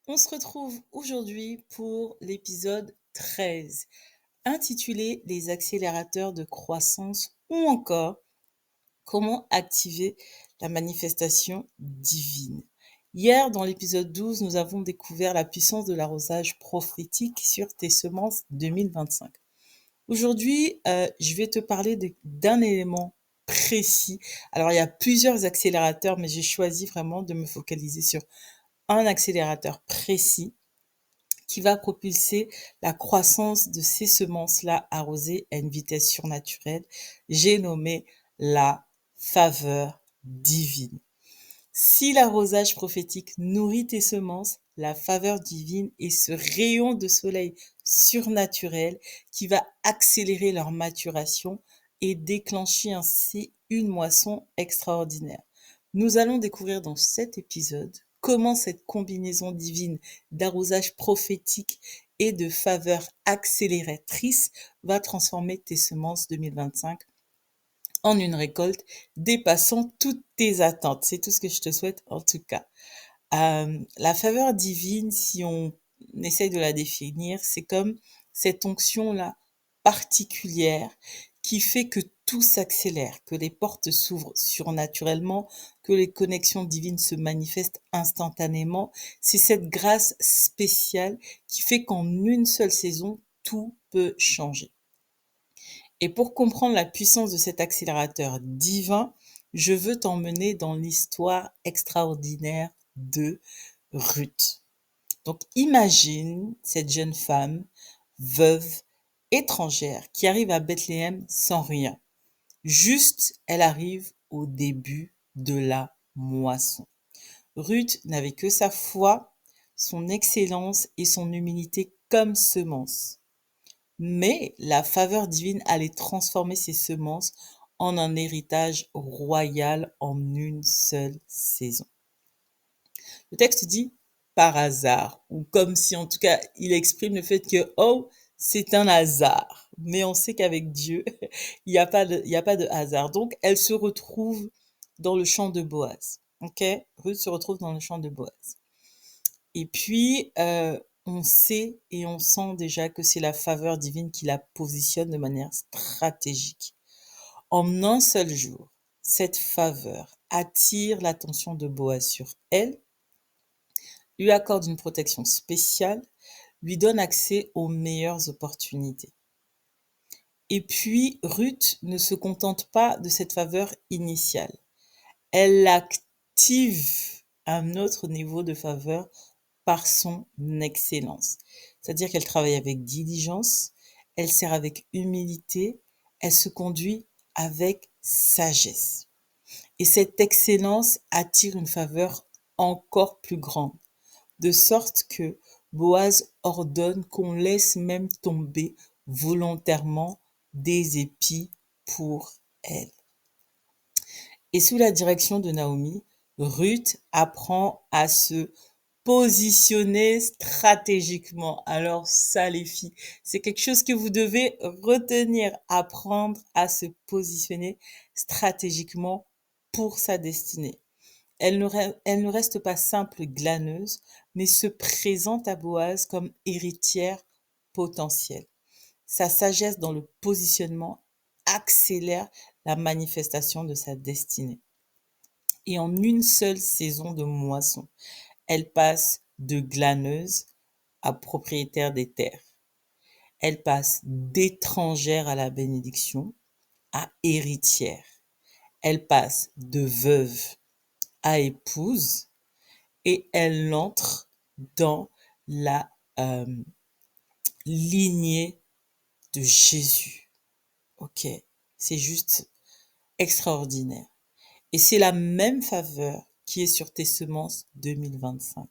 On se retrouve aujourd'hui pour l'épisode 13, intitulé Les accélérateurs de croissance ou encore comment activer la manifestation divine. Hier, dans l'épisode 12, nous avons découvert la puissance de l'arrosage prophétique sur tes semences 2025. Aujourd'hui, je vais te parler d'un élément précis. Alors, il y a plusieurs accélérateurs, mais j'ai choisi vraiment de me focaliser sur un accélérateur précis qui va propulser la croissance de ces semences-là arrosées à une vitesse surnaturelle. J'ai nommé la faveur divine. Si l'arrosage prophétique nourrit tes semences, la faveur divine est ce rayon de soleil surnaturel qui va accélérer leur maturation et déclencher ainsi une moisson extraordinaire. Nous allons découvrir dans cet épisode comment cette combinaison divine d'arrosage prophétique et de faveur accélératrice va transformer tes semences 2025 en une récolte dépassant toutes tes attentes. C'est tout ce que je te souhaite en tout cas. La faveur divine, si on essaye de la définir, c'est comme cette onction-là particulière qui fait que tout s'accélère, que les portes s'ouvrent surnaturellement, que les connexions divines se manifestent instantanément. C'est cette grâce spéciale qui fait qu'en une seule saison, tout peut changer. Et pour comprendre la puissance de cet accélérateur divin, je veux t'emmener dans l'histoire extraordinaire de Ruth. Donc imagine cette jeune femme, veuve, étrangère, qui arrive à Bethléem sans rien. Juste, elle arrive au début de la moisson. Ruth n'avait que sa foi, son excellence et son humilité comme semence. Mais la faveur divine allait transformer ces semences en un héritage royal en une seule saison. Le texte dit par hasard, ou comme si en tout cas il exprime le fait que, oh, c'est un hasard. Mais on sait qu'avec Dieu, il n'y a il y a pas de hasard. Donc, elle se retrouve dans le champ de Boaz. Ok? Ruth se retrouve dans le champ de Boaz. Et puis, on sait et on sent déjà que c'est la faveur divine qui la positionne de manière stratégique. En un seul jour, cette faveur attire l'attention de Boaz sur elle, lui accorde une protection spéciale, lui donne accès aux meilleures opportunités. Et puis, Ruth ne se contente pas de cette faveur initiale. Elle active un autre niveau de faveur par son excellence. C'est-à-dire qu'elle travaille avec diligence, elle sert avec humilité, elle se conduit avec sagesse. Et cette excellence attire une faveur encore plus grande, de sorte que Boaz ordonne qu'on laisse même tomber volontairement des épis pour elle. Et sous la direction de Naomi, Ruth apprend à se positionner stratégiquement. Alors ça, les filles, c'est quelque chose que vous devez retenir, apprendre à se positionner stratégiquement pour sa destinée. Elle ne reste pas simple glaneuse, mais se présente à Boaz comme héritière potentielle. Sa sagesse dans le positionnement accélère la manifestation de sa destinée. Et en une seule saison de moisson, elle passe de glaneuse à propriétaire des terres. Elle passe d'étrangère à la bénédiction à héritière. Elle passe de veuve à épouse et elle entre dans la lignée de Jésus. Ok, c'est juste extraordinaire. Et c'est la même faveur qui est sur tes semences 2025.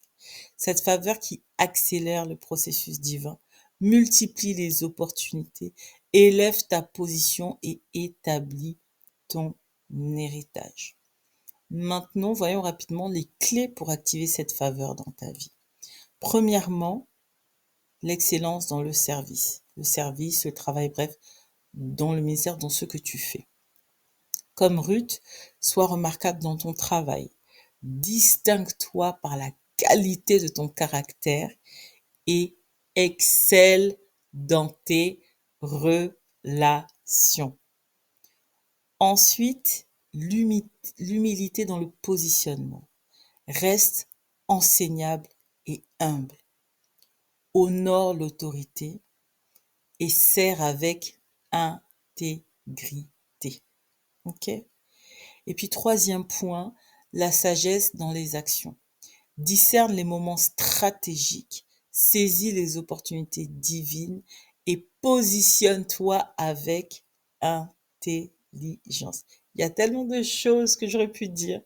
Cette faveur qui accélère le processus divin, multiplie les opportunités, élève ta position et établit ton héritage. Maintenant, voyons rapidement les clés pour activer cette faveur dans ta vie. Premièrement, l'excellence dans le service. Le service, le travail, bref, dans le ministère, dans ce que tu fais. Comme Ruth, sois remarquable dans ton travail. Distingue-toi par la qualités de ton caractère et excelle dans tes relations. Ensuite, l'humilité dans le positionnement. Reste enseignable et humble. Honore l'autorité et sert avec intégrité. OK? Et puis troisième point, la sagesse dans les actions. Discerne les moments stratégiques, saisis les opportunités divines et positionne-toi avec intelligence. Il y a tellement de choses que j'aurais pu dire,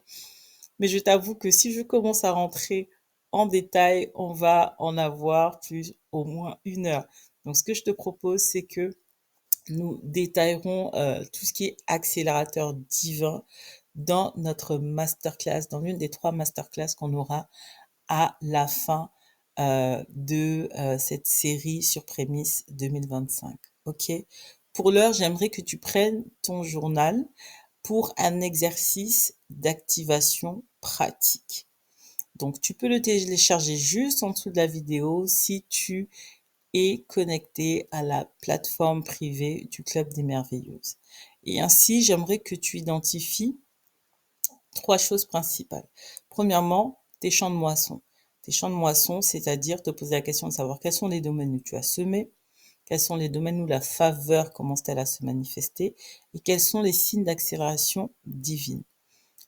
mais je t'avoue que si je commence à rentrer en détail, on va en avoir plus au moins 1 heure. Donc, ce que je te propose, c'est que nous détaillerons tout ce qui est accélérateur divin dans notre masterclass, dans l'une des 3 masterclass qu'on aura à la fin de cette série sur Prémisse 2025. OK? Pour l'heure, j'aimerais que tu prennes ton journal pour un exercice d'activation pratique. Donc, tu peux le télécharger juste en dessous de la vidéo si tu es connecté à la plateforme privée du Club des Merveilleuses. Et ainsi, j'aimerais que tu identifies 3 choses principales. Premièrement, tes champs de moisson. Tes champs de moisson, c'est-à-dire te poser la question de savoir quels sont les domaines où tu as semé, quels sont les domaines où la faveur commence-t-elle à se manifester et quels sont les signes d'accélération divine.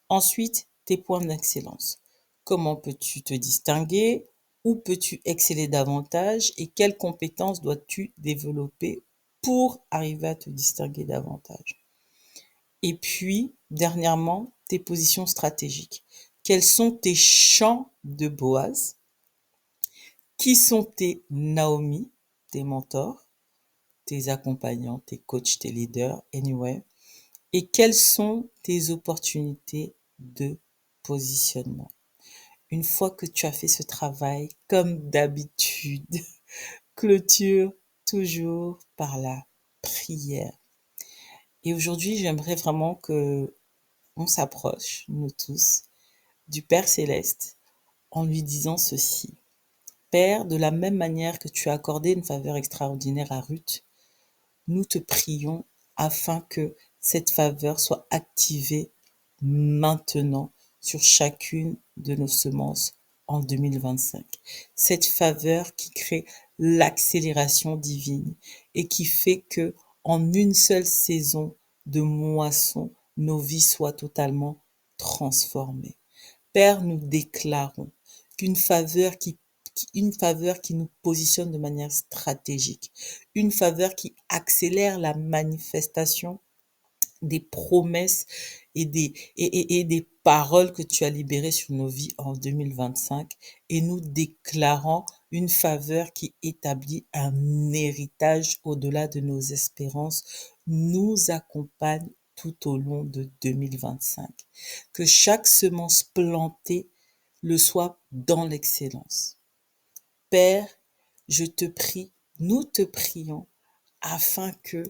Ensuite, tes points d'excellence. Comment peux-tu te distinguer? Où peux-tu exceller davantage? Et quelles compétences dois-tu développer pour arriver à te distinguer davantage? Et puis, dernièrement, tes positions stratégiques. Quels sont tes champs de Boaz? Qui sont tes Naomi, tes mentors, tes accompagnants, tes coachs, tes leaders, anyway? Et quelles sont tes opportunités de positionnement? Une fois que tu as fait ce travail, comme d'habitude, clôture toujours par la prière. Et aujourd'hui, j'aimerais vraiment que on s'approche, nous tous, du Père céleste en lui disant ceci. Père, de la même manière que tu as accordé une faveur extraordinaire à Ruth, nous te prions afin que cette faveur soit activée maintenant sur chacune de nos semences en 2025. Cette faveur qui crée l'accélération divine et qui fait que en une seule saison de moisson, nos vies soient totalement transformées. Père, nous déclarons qu'une faveur une faveur qui nous positionne de manière stratégique, une faveur qui accélère la manifestation des promesses et des paroles que tu as libérées sur nos vies en 2025 et nous déclarons une faveur qui établit un héritage au-delà de nos espérances, nous accompagne tout au long de 2025. Que chaque semence plantée le soit dans l'excellence. Père, je te prie, nous te prions afin que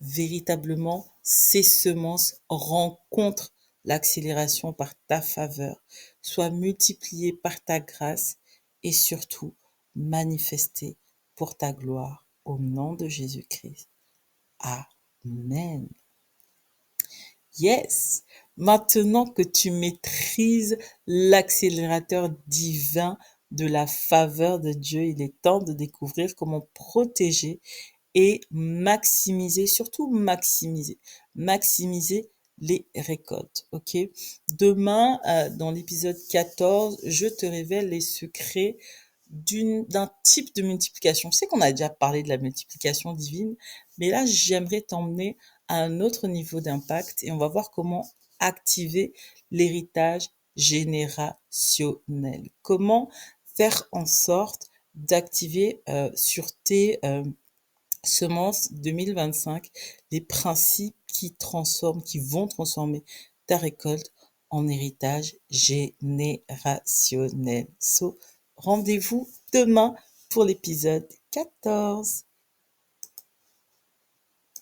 véritablement ces semences rencontrent l'accélération par ta faveur, soient multipliées par ta grâce et surtout manifestées pour ta gloire. Au nom de Jésus-Christ. Amen. Yes. Maintenant que tu maîtrises l'accélérateur divin de la faveur de Dieu, il est temps de découvrir comment protéger et maximiser, surtout maximiser les récoltes. OK? Demain, dans l'épisode 14, je te révèle les secrets d'un type de multiplication. Je sais qu'on a déjà parlé de la multiplication divine, mais là, j'aimerais t'emmener à un autre niveau d'impact et on va voir comment activer l'héritage générationnel. Comment faire en sorte d'activer sur tes semences 2025 les principes qui vont transformer ta récolte en héritage générationnel. So, rendez-vous demain pour l'épisode 14.